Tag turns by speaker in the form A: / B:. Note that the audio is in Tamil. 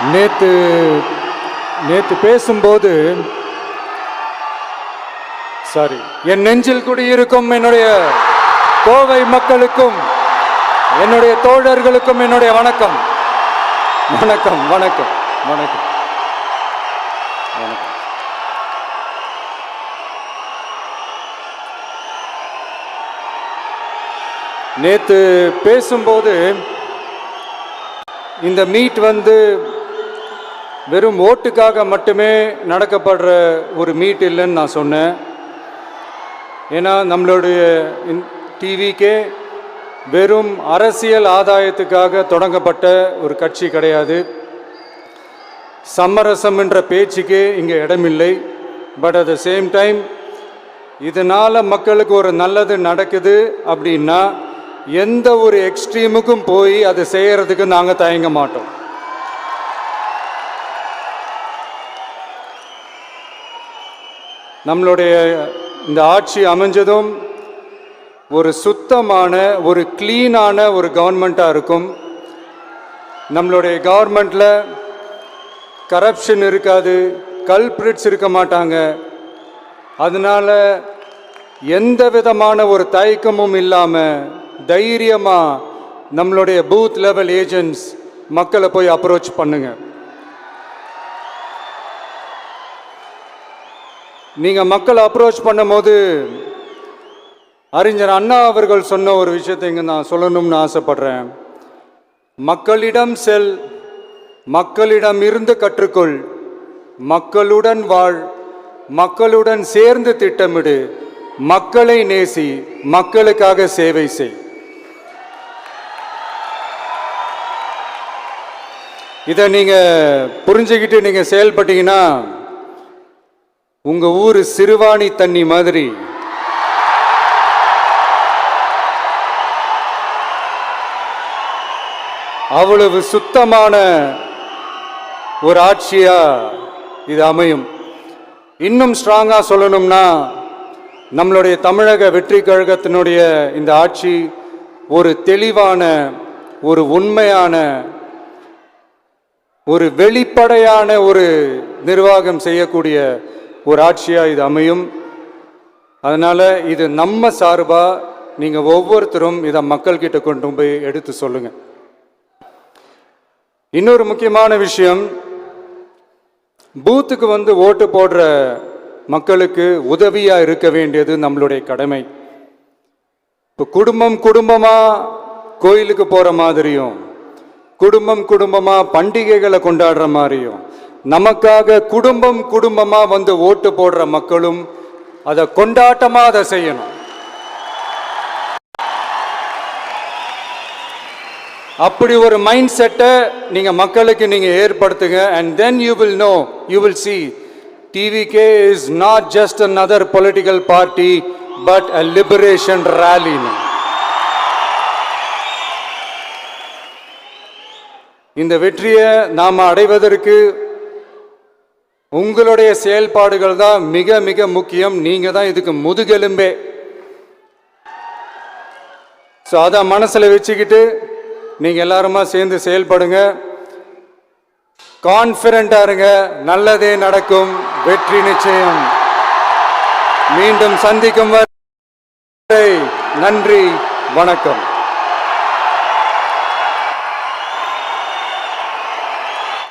A: நேத்து பேசும்போது என் நெஞ்சில் குடியிருக்கும் என்னுடைய கோவை மக்களுக்கும் என்னுடைய தோழர்களுக்கும் என்னுடைய வணக்கம் வணக்கம் வணக்கம் வணக்கம் வணக்கம். நேத்து பேசும்போது இந்த மீட் வெறும் ஓட்டுக்காக மட்டுமே நடக்கப்படுற ஒரு மீட் இல்லைன்னு நான் சொன்னேன். ஏன்னா நம்மளுடைய டிவிக்கே வெறும் அரசியல் ஆதாயத்துக்காக தொடங்கப்பட்ட ஒரு கட்சி கிடையாது. சமரசம் என்ற பேச்சுக்கே இங்கே இடமில்லை. But at the same time இதனால் மக்களுக்கு ஒரு நல்லது நடக்குது அப்படின்னா எந்த ஒரு எக்ஸ்ட்ரீமுக்கும் போய் அதை செய்கிறதுக்கு நாங்கள் தயங்க மாட்டோம். நம்மளுடைய இந்த ஆட்சி அமைஞ்சதும் ஒரு சுத்தமான ஒரு கிளீனான ஒரு கவர்மெண்ட்டாக இருக்கும். நம்மளுடைய கவர்மெண்ட்டில் கரப்ஷன் இருக்காது, கல்பிரிட்ஸ் இருக்க மாட்டாங்க. அதனால் எந்த விதமான ஒரு தயக்கமும் இல்லாமல் தைரியமாக நம்மளுடைய பூத் லெவல் ஏஜென்ட்ஸ் மக்களை போய் அப்ரோச் பண்ணுங்க. நீங்கள் மக்களை அப்ரோச் பண்ணும்போது அறிஞர் அண்ணா அவர்கள் சொன்ன ஒரு விஷயத்தை இங்கே நான் சொல்லணும்னு ஆசைப்படுறேன். மக்களிடம் செல், மக்களிடம் இருந்து கற்றுக்கொள், மக்களுடன் வாழ், மக்களுடன் சேர்ந்து திட்டமிடு, மக்களை நேசி, மக்களுக்காக சேவை செய். இதை நீங்கள் புரிஞ்சுக்கிட்டு நீங்கள் செயல்பட்டீங்கன்னா உங்கள் ஊர் சிறுவாணி தண்ணி மாதிரி அவ்வளவு சுத்தமான ஒரு ஆட்சியா இது அமையும். இன்னும் ஸ்ட்ராங்காக சொல்லணும்னா நம்மளுடைய தமிழக வெற்றி கழகத்தினுடைய இந்த ஆட்சி ஒரு தெளிவான, ஒரு உண்மையான, ஒரு வெளிப்படையான ஒரு நிர்வாகம் செய்யக்கூடிய ஒரு ஆட்சியாக இது அமையும். அதனால் இது நம்ம சார்பாக நீங்கள் ஒவ்வொருத்தரும் இதை மக்கள்கிட்ட கொண்டு போய் எடுத்து சொல்லுங்கள். இன்னொரு முக்கியமான விஷயம், பூத்துக்கு ஓட்டு போடுற மக்களுக்கு உதவியாக இருக்க வேண்டியது நம்மளுடைய கடமை. இப்போ குடும்பமாக கோயிலுக்கு போகிற மாதிரியும், குடும்பமாக பண்டிகைகளை கொண்டாடுற மாதிரியும், நமக்காக குடும்பமாக ஓட்டு போடுற மக்களும் அதை கொண்டாட்டமாக அதை செய்யணும். அப்படி ஒரு மைண்ட் செட்டை நீங்கள் மக்களுக்கு நீங்கள் ஏற்படுத்துங்க. And then you will know, you will see TVK is not just another political party but a liberation rally. இந்த வெற்றியை நாம் அடைவதற்கு உங்களுடைய செயல்பாடுகள் தான் மிக மிக முக்கியம். நீங்கள் தான் இதுக்கு முதுகெலும்பே. ஸோ அதை மனசில் வச்சுக்கிட்டு நீங்கள் எல்லாருமா சேர்ந்து செயல்படுங்க. கான்ஃபிடென்ட்டாக இருங்க, நல்லதே நடக்கும், வெற்றி நிச்சயம். மீண்டும் சந்திக்கும் வரை நன்றி, வணக்கம்.